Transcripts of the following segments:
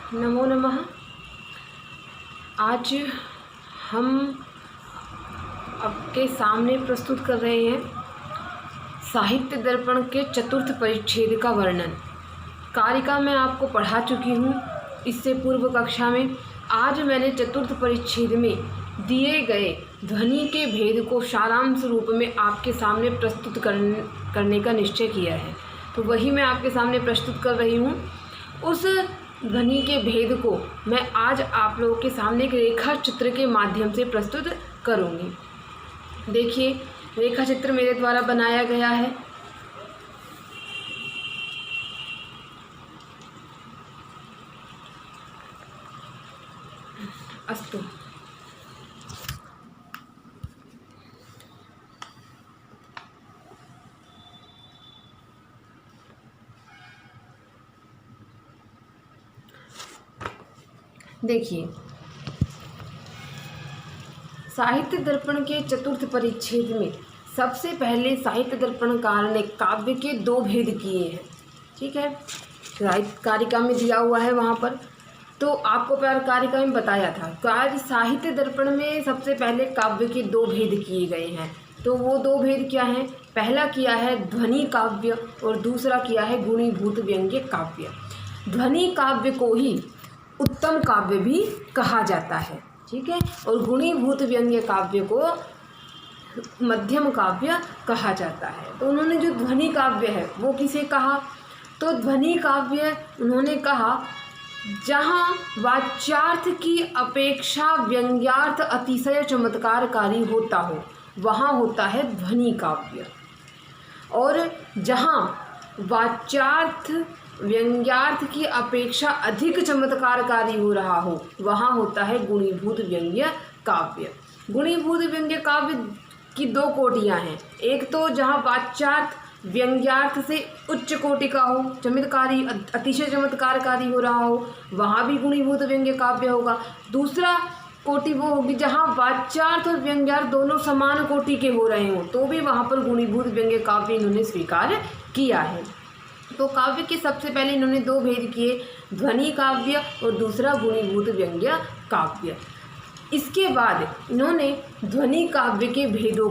नमो नमः। आज हम आपके सामने प्रस्तुत कर रहे हैं साहित्य दर्पण के चतुर्थ परिच्छेद का वर्णन। कारिका मैं आपको पढ़ा चुकी हूँ इससे पूर्व कक्षा में। आज मैंने चतुर्थ परिच्छेद में दिए गए ध्वनि के भेद को सारांश रूप में आपके सामने प्रस्तुत करने का निश्चय किया है, तो वही मैं आपके सामने प्रस्तुत कर रही हूँ। उस ध्वनि के भेद को मैं आज आप लोगों के सामने एक रेखा चित्र के माध्यम से प्रस्तुत करूँगी। देखिए, रेखा चित्र मेरे द्वारा बनाया गया है। अस्तु, देखिए, साहित्य दर्पण के चतुर्थ परिच्छेद में सबसे पहले साहित्य दर्पणकार ने काव्य के दो भेद किए हैं। ठीक है, कारिका में दिया हुआ है वहाँ पर, तो आपको प्यार कारिका में बताया था। आज साहित्य दर्पण में सबसे पहले काव्य के दो भेद किए गए हैं। तो वो दो भेद क्या हैं? पहला किया है ध्वनि काव्य और दूसरा किया है गुणीभूत व्यंग्य काव्य। ध्वनि काव्य को ही उत्तम काव्य भी कहा जाता है, ठीक है, और गुणीभूत व्यंग्य काव्य को मध्यम काव्य कहा जाता है। तो उन्होंने जो ध्वनि काव्य है वो किसे कहा? तो ध्वनि काव्य उन्होंने कहा जहाँ वाच्यार्थ की अपेक्षा व्यंग्यार्थ अतिशय चमत्कारकारी होता हो, वहाँ होता है ध्वनि काव्य। और जहाँ वाच्यार्थ व्यंग्यार्थ की अपेक्षा अधिक चमत्कारकारी हो रहा हो, वहाँ होता है गुणीभूत व्यंग्य काव्य। गुणीभूत व्यंग्य काव्य की दो कोटियाँ हैं। एक तो जहाँ वाच्यार्थ व्यंग्यार्थ से उच्च कोटि का हो, चमत्कारी अतिशय चमत्कारकारी हो रहा हो, वहाँ भी गुणीभूत व्यंग्य काव्य होगा। दूसरा कोटि वो होगी जहाँ वाच्यार्थ और व्यंग्यार्थ दोनों समान कोटि के हो रहे हों, तो भी वहाँ पर गुणीभूत व्यंग्य काव्य इन्होंने स्वीकार किया है। तो काव्य के सबसे पहले इन्होंने दो भेद किए, ध्वनि काव्य और दूसरा गुणीभूत व्यंग्य काव्य। इसके बाद इन्होंने ध्वनि काव्य के भेदों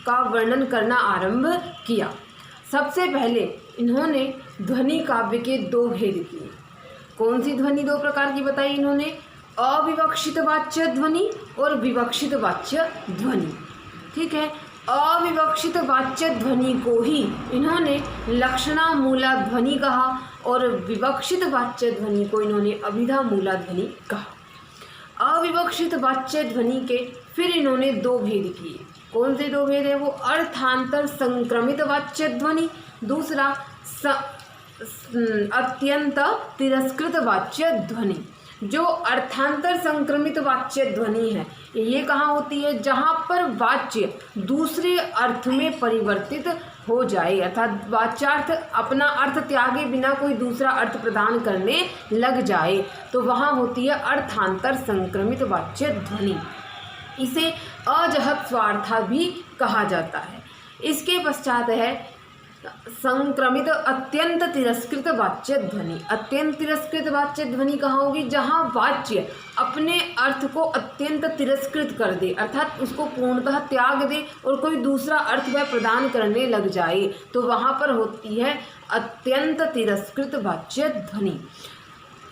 का वर्णन करना आरंभ किया। सबसे पहले इन्होंने ध्वनि काव्य के दो भेद किए। कौन सी ध्वनि दो प्रकार की बताई इन्होंने? अविवक्षित वाच्य ध्वनि और विवक्षित वाच्य ध्वनि। ठीक है, अविवक्षित वाच्य ध्वनि को ही इन्होंने लक्षणा मूला ध्वनि कहा और विवक्षित वाच्य ध्वनि को इन्होंने अभिधा मूला ध्वनि कहा। अविवक्षित वाच्य ध्वनि के फिर इन्होंने दो भेद किए। कौन से दो भेद है वो? अर्थांतर संक्रमित वाच्य ध्वनि, दूसरा अत्यंत तिरस्कृत वाच्य ध्वनि। जो अर्थांतर संक्रमित वाच्य ध्वनि है ये कहाँ होती है? जहाँ पर वाच्य दूसरे अर्थ में परिवर्तित हो जाए, अर्थात वाच्यार्थ अपना अर्थ त्यागे बिना कोई दूसरा अर्थ प्रदान करने लग जाए, तो वहाँ होती है अर्थांतर संक्रमित वाच्य ध्वनि। इसे अजहत स्वार्था भी कहा जाता है। इसके पश्चात है संक्रमित अत्यंत तिरस्कृत वाच्य ध्वनि। अत्यंत तिरस्कृत वाच्य ध्वनि कहाँ होगी? जहाँ वाच्य अपने अर्थ को अत्यंत तिरस्कृत कर दे, अर्थात उसको पूर्णतः त्याग दे और कोई दूसरा अर्थ वह प्रदान करने लग जाए, तो वहाँ पर होती है अत्यंत तिरस्कृत वाच्य ध्वनि।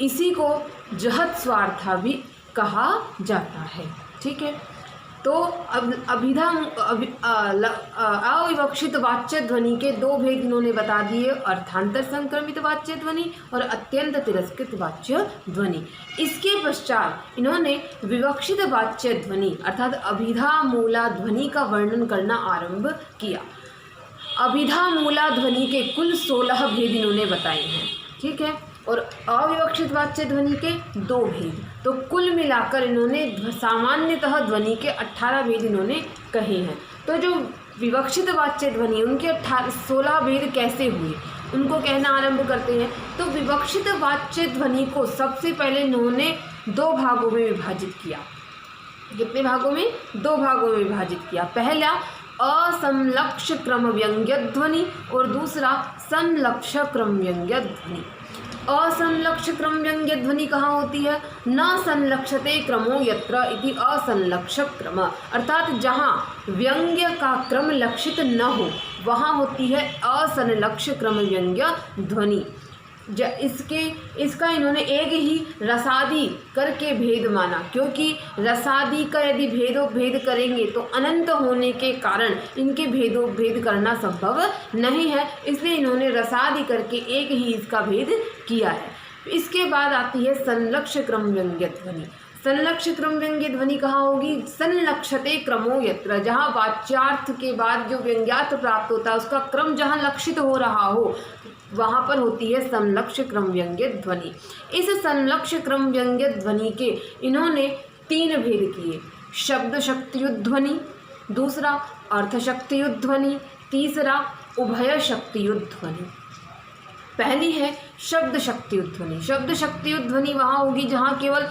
इसी को जहत स्वार्था भी कहा जाता है। ठीक है, तो अविवक्षित वाच्य ध्वनि के दो भेद इन्होंने बता दिए, अर्थांतर संक्रमित वाच्य ध्वनि और अत्यंत तिरस्कृत वाच्य ध्वनि। इसके पश्चात इन्होंने विवक्षित वाच्य ध्वनि अर्थात अभिधा मूला ध्वनि का वर्णन करना आरंभ किया। अभिधा मूला ध्वनि के कुल 16 भेद इन्होंने बताए हैं। ठीक है, और अविवक्षित वाच्य ध्वनि के दो भेद, तो कुल मिलाकर इन्होंने सामान्यतः ध्वनि के 18 भेद इन्होंने कहे हैं। तो जो विवक्षित वाच्य ध्वनि उनके 16 भेद कैसे हुए उनको कहना आरंभ करते हैं। तो विवक्षित वाच्य ध्वनि को सबसे पहले इन्होंने दो भागों में विभाजित किया। कितने भागों में? दो भागों में विभाजित किया। पहला असमलक्ष्य क्रम व्यंग्य ध्वनि और दूसरा समलक्ष्य क्रम व्यंग्य ध्वनि। असंलक्ष्य क्रम व्यंग्य ध्वनि कहाँ होती है? न संलक्षते क्रमो यत्र इति असंलक्ष्य क्रम, अर्थात जहाँ व्यंग्य का क्रम लक्षित न हो वहाँ होती है असंलक्ष्य क्रम व्यंग्य ध्वनि। इसका इन्होंने एक ही रसादि करके भेद माना, क्योंकि रसादि का यदि भेद करेंगे तो अनंत होने के कारण इनके भेद करना संभव नहीं है, इसलिए इन्होंने रसादि करके एक ही इसका भेद किया है। इसके बाद आती है संलक्ष्य क्रम व्यंग्य ध्वनि। संलक्ष्य क्रम व्यंग्य ध्वनि कहाँ होगी? संलक्षते क्रमो यत्र, जहाँ वाच्यार्थ के बाद जो व्यंग्यार्थ प्राप्त होता है उसका क्रम जहाँ लक्षित हो रहा हो वहाँ पर होती है संलक्ष्य क्रम व्यंग्य ध्वनि। इस संलक्ष्य क्रम व्यंग्य ध्वनि के इन्होंने 3 भेद किए, शब्द शक्तियुत ध्वनि, दूसरा अर्थ शक्तियुत ध्वनि, तीसरा उभय शक्तियुत ध्वनि। पहली है शब्द शक्तियुत ध्वनि। शब्द शक्तियुत ध्वनि वहाँ होगी जहाँ केवल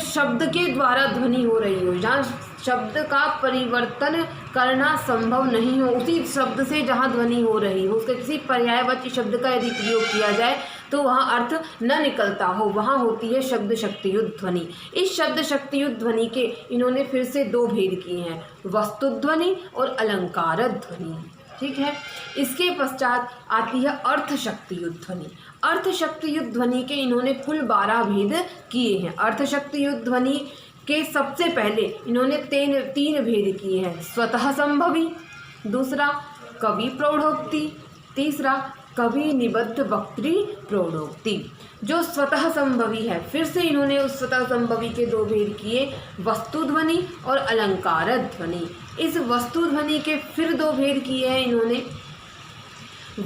शब्द के द्वारा ध्वनि हो रही हो, जहाँ शब्द का परिवर्तन करना संभव नहीं हो, उसी शब्द से जहाँ ध्वनि हो रही हो उसका किसी पर्यायवाची शब्द का यदि प्रयोग किया जाए तो वहाँ अर्थ न निकलता हो, वहाँ होती है शब्द शक्तियुत ध्वनि। इस शब्द शक्तियुत ध्वनि के इन्होंने फिर से 2 भेद किए हैं, वस्तु ध्वनि और अलंकार ध्वनि। ठीक है। इसके पश्चात आती है अर्थ शक्तियुत ध्वनि। अर्थ शक्तियुत ध्वनि के इन्होंने कुल 12 भेद किए हैं। अर्थ शक्तियुत ध्वनि के सबसे पहले इन्होंने 3 भेद किए हैं, स्वतः संभवी, दूसरा कवि प्रौढ़ोक्ति, तीसरा कवि निबद्ध वक्तृ प्रौढ़ोक्ति। जो स्वतः संभवी है, फिर से इन्होंने उस स्वतः संभवी के 2 भेद किए, वस्तु ध्वनि और अलंकार ध्वनि। इस वस्तु ध्वनि के फिर 2 भेद किए हैं इन्होंने,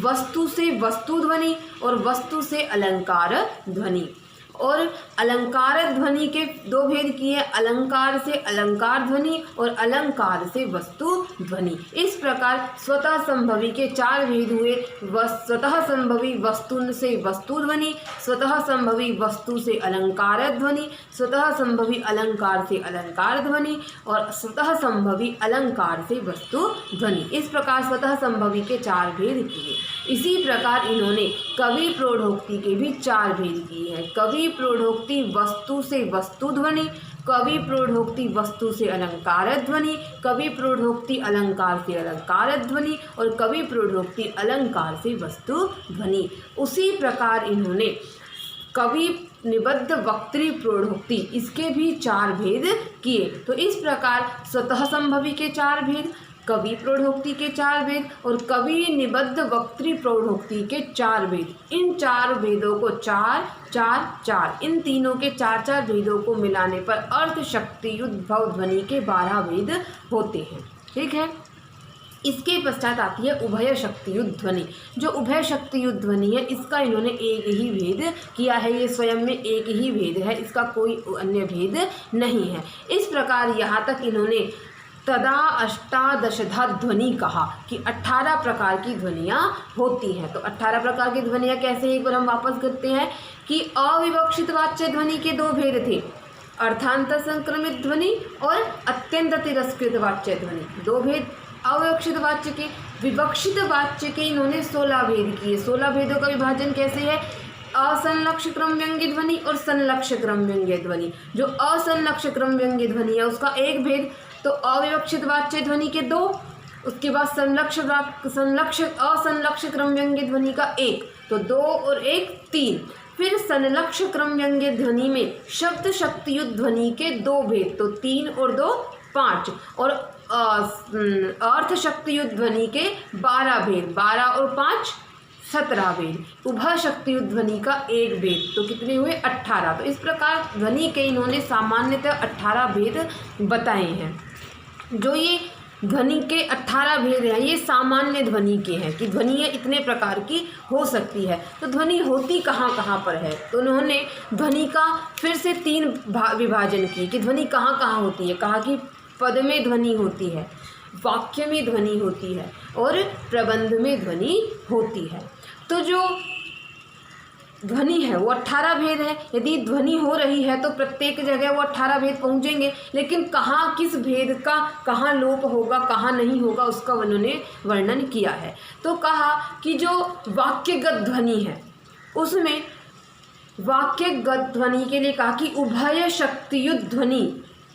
वस्तु से वस्तु ध्वनि और वस्तु से अलंकार ध्वनि। और अलंकार ध्वनि के 2 भेद किए, अलंकार से अलंकार ध्वनि और अलंकार से वस्तु ध्वनि। इस प्रकार स्वतः संभवी के 4 भेद हुए, स्वतः संभवी वस्तु से वस्तु ध्वनि, स्वतः संभवी वस्तु से अलंकार ध्वनि, स्वतः संभवी अलंकार से अलंकार ध्वनि और स्वतः संभवी अलंकार से वस्तु ध्वनि। इस प्रकार स्वतः संभवी के 4 भेद किए। इसी प्रकार इन्होंने कवि प्रौढ़ोक्ति के भी 4 भेद किए हैं, कवि प्रौढ़ोक्ति वस्तु से वस्तु ध्वनि, कवि प्रौढ़ोक्ति वस्तु से अलंकार ध्वनि, कवि प्रौढ़ोक्ति अलंकार से अलंकार ध्वनि और कवि प्रौढ़ोक्ति अलंकार से वस्तु ध्वनि। उसी प्रकार इन्होंने कवि निबद्ध वक्तृ प्रौढ़ोक्ति, इसके भी 4 भेद किए। तो इस प्रकार स्वतः संभवी के 4 भेद, कवि प्रौढ़ोक्ति के 4 भेद और कवि निबद्ध वक्तृ प्रौढ़ोक्ति के 4 भेद। इन 4 भेदों को 4 4 4 इन तीनों के 4 भेदों को मिलाने पर अर्थ शक्तियुत भव ध्वनि के 12 भेद होते हैं। ठीक है। इसके पश्चात आती है उभय शक्तियुत ध्वनि। जो उभय शक्तियुत ध्वनि है इसका इन्होंने एक ही भेद किया है, ये स्वयं में एक ही भेद है, इसका कोई अन्य भेद नहीं है। इस प्रकार यहाँ तक इन्होंने तदा अष्टादशधा ध्वनि कहा कि 18 प्रकार की ध्वनियाँ होती हैं। तो 18 प्रकार की ध्वनियाँ कैसे, एक बार हम वापस करते हैं कि अविवक्षित वाच्य ध्वनि के 2 भेद थे, अर्थांतर संक्रमित ध्वनि और अत्यंत तिरस्कृत वाच्य ध्वनि। 2 भेद अविवक्षित वाच्य के। विवक्षित वाच्य के इन्होंने 16 भेद किए। 16 भेदों का विभाजन कैसे है, असंलक्ष्य क्रम व्यंग्य ध्वनि और संलक्ष्य क्रम व्यंग्य ध्वनि। जो असंलक्ष्य क्रम व्यंग्य ध्वनि है उसका 1 भेद, तो अविवक्षित वाच्य ध्वनि के 2, उसके बाद असंलक्ष्य क्रम व्यंग्य ध्वनि का 1, तो 2 और 1 3। फिर संलक्ष्य क्रम व्यंग्य ध्वनि में शब्द शक्तियुत ध्वनि के 2 भेद, तो 3 और 2 5 और अर्थ शक्तियुत ध्वनि के 12 भेद, 12 और 5 17 भेद। उभय शक्तियुत ध्वनि का 1 भेद, तो कितने हुए 18। तो इस प्रकार ध्वनि के इन्होंने सामान्यतः 18 भेद बताए हैं। जो ये ध्वनि के 18 भेद हैं ये सामान्य ध्वनि के हैं कि ध्वनियाँ इतने प्रकार की हो सकती है। तो ध्वनि होती कहाँ कहाँ पर है, तो उन्होंने ध्वनि का फिर से 3 विभाजन किए कि ध्वनि कहाँ कहाँ होती है। कहा कि पद में ध्वनि होती है, वाक्य में ध्वनि होती है और प्रबंध में ध्वनि होती है। तो जो ध्वनि है वो 18 भेद है। यदि ध्वनि हो रही है तो प्रत्येक जगह वो 18 भेद पहुँचेंगे, लेकिन कहाँ किस भेद का कहाँ लोप होगा कहाँ नहीं होगा उसका उन्होंने वर्णन किया है। तो कहा कि जो वाक्यगत ध्वनि है उसमें वाक्यगत ध्वनि के लिए कहा कि उभय शक्तियुत ध्वनि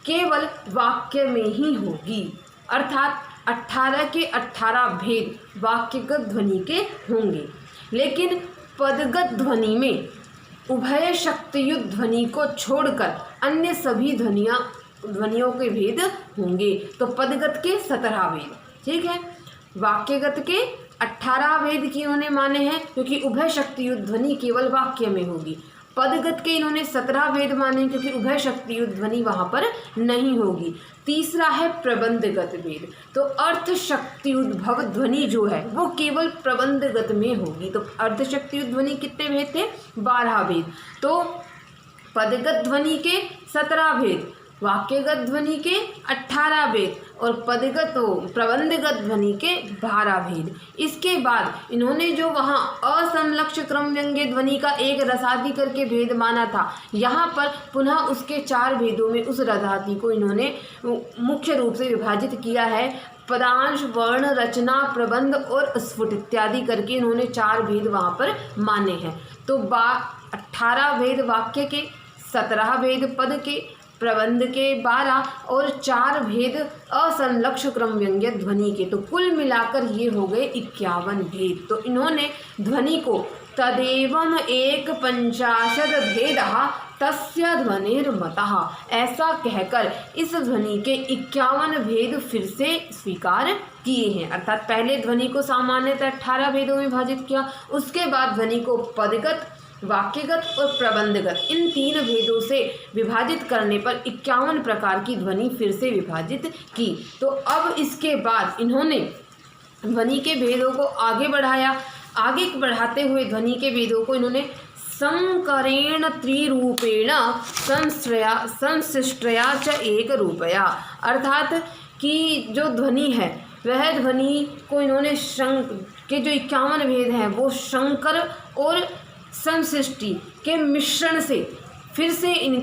केवल वाक्य में ही होगी, अर्थात 18 के 18 भेद वाक्यगत ध्वनि के होंगे। लेकिन पदगत ध्वनि में उभय शक्तियुत ध्वनि को छोड़कर अन्य सभी ध्वनियों के भेद होंगे। तो पदगत के 17 भेद, ठीक है। वाक्यगत के 18 भेद की इन्होंने माने हैं क्योंकि उभय शक्तियुत ध्वनि केवल वाक्य में होगी। पदगत के इन्होंने 17 भेद माने क्योंकि उभय शक्तियुत ध्वनि वहाँ पर नहीं होगी। तीसरा है प्रबंधगत भेद, तो अर्थ शक्तियुद्भव ध्वनि जो है वो केवल प्रबंधगत में होगी। तो अर्थ शक्तियुत ध्वनि कितने भेद थे? 12 भेद। तो पदगत ध्वनि के 17 भेद, वाक्यगत ध्वनि के 18 भेद और प्रबंधगत ध्वनि के 12 भेद। इसके बाद इन्होंने जो वहाँ असमलक्ष क्रम व्यंग्य ध्वनि का एक रसादि करके भेद माना था, यहाँ पर पुनः उसके 4 भेदों में उस रसादि को इन्होंने मुख्य रूप से विभाजित किया है। पदांश, वर्ण, रचना, प्रबंध और स्फुट इत्यादि करके इन्होंने 4 भेद वहाँ पर माने हैं। तो 18 भेद वाक्य के, 17 भेद पद के, प्रबंध के 12 और 4 भेद असमलक्ष क्रम व्यंग्य ध्वनि के। तो कुल मिलाकर ये हो गए 51 भेद। तो इन्होंने ध्वनि को तदेवं 150 भेदः तस्य ध्वनिर्मतः ऐसा कहकर इस ध्वनि के 51 भेद फिर से स्वीकार किए हैं। अर्थात पहले ध्वनि को सामान्यतः 18 भेदों में विभाजित किया, उसके बाद ध्वनि को पदगत, वाक्यगत और प्रबंधगत इन 3 भेदों से विभाजित करने पर 51 प्रकार की ध्वनि फिर से विभाजित की। तो अब इसके बाद इन्होंने ध्वनि के भेदों को आगे बढ़ाया। आगे बढ़ाते हुए ध्वनि के भेदों को इन्होंने संकरेण त्रिरूपेण संशिष्टया च एक रूपया, अर्थात कि जो ध्वनि है वह ध्वनि को इन्होंने के जो 51 भेद हैं वो शंकर और संशिष्टि के मिश्रण से फिर से इन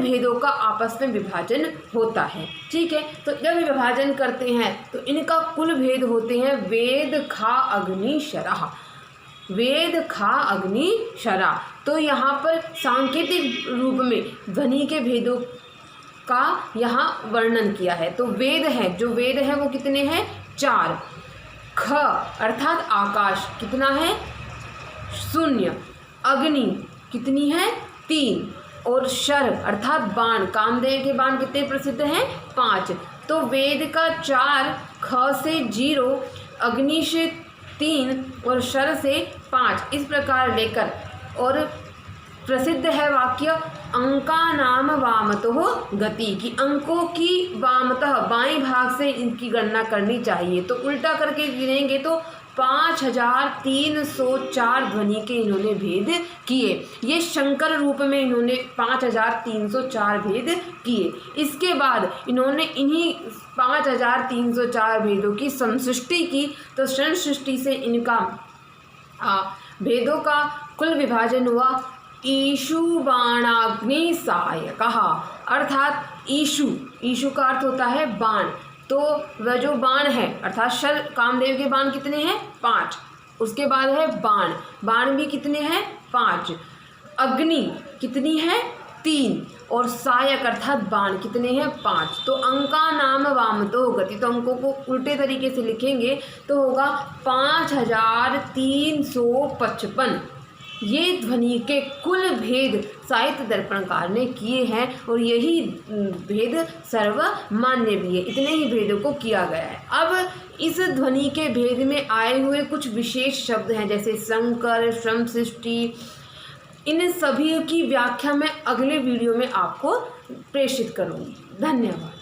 भेदों का आपस में विभाजन होता है। ठीक है, तो जब विभाजन करते हैं तो इनका कुल भेद होते हैं वेद, खा, अग्नि, शरः। वेद, खा, अग्नि, शरा। तो यहाँ पर सांकेतिक रूप में ध्वनि के भेदों का यहाँ वर्णन किया है। तो वेद है, जो वेद है वो कितने हैं? 4। ख अर्थात आकाश कितना है? 0। अग्नि कितनी है? 3। और शर अर्थात बाण, कामदेव के बाण कितने प्रसिद्ध हैं? 5। तो वेद का 4, ख से 0, अग्नि से 3 और शर से 5 इस प्रकार लेकर और प्रसिद्ध है वाक्य अंका नाम वामतः गति की, अंकों की वामतः बाएं भाग से इनकी गणना करनी चाहिए। तो उल्टा करके गिनेंगे तो 5304 ध्वनि के इन्होंने भेद किए। ये शंकर रूप में इन्होंने 5304 भेद किए। इसके बाद इन्होंने इन्हीं 5304 भेदों की संसृष्टि की। तो संसृष्टि से इनका भेदों का कुल विभाजन हुआ ईशु बाणाग्नि सहायकः, अर्थात ईशु का अर्थ होता है बाण। तो वह जो बाण है अर्थात शर, कामदेव के बाण कितने हैं? 5। उसके बाद है बाण भी कितने हैं? 5। अग्नि कितनी है? 3। और सहायक अर्थात बाण कितने हैं? 5। तो अंका नाम वामतो गति, तो अंकों को उल्टे तरीके से लिखेंगे तो होगा 5355। ये ध्वनि के कुल भेद साहित्य दर्पणकार ने किए हैं और यही भेद सर्वमान्य भी है। इतने ही भेदों को किया गया है। अब इस ध्वनि के भेद में आए हुए कुछ विशेष शब्द हैं जैसे संकर, संसृष्टि, इन सभी की व्याख्या मैं अगले वीडियो में आपको प्रेषित करूँगी। धन्यवाद।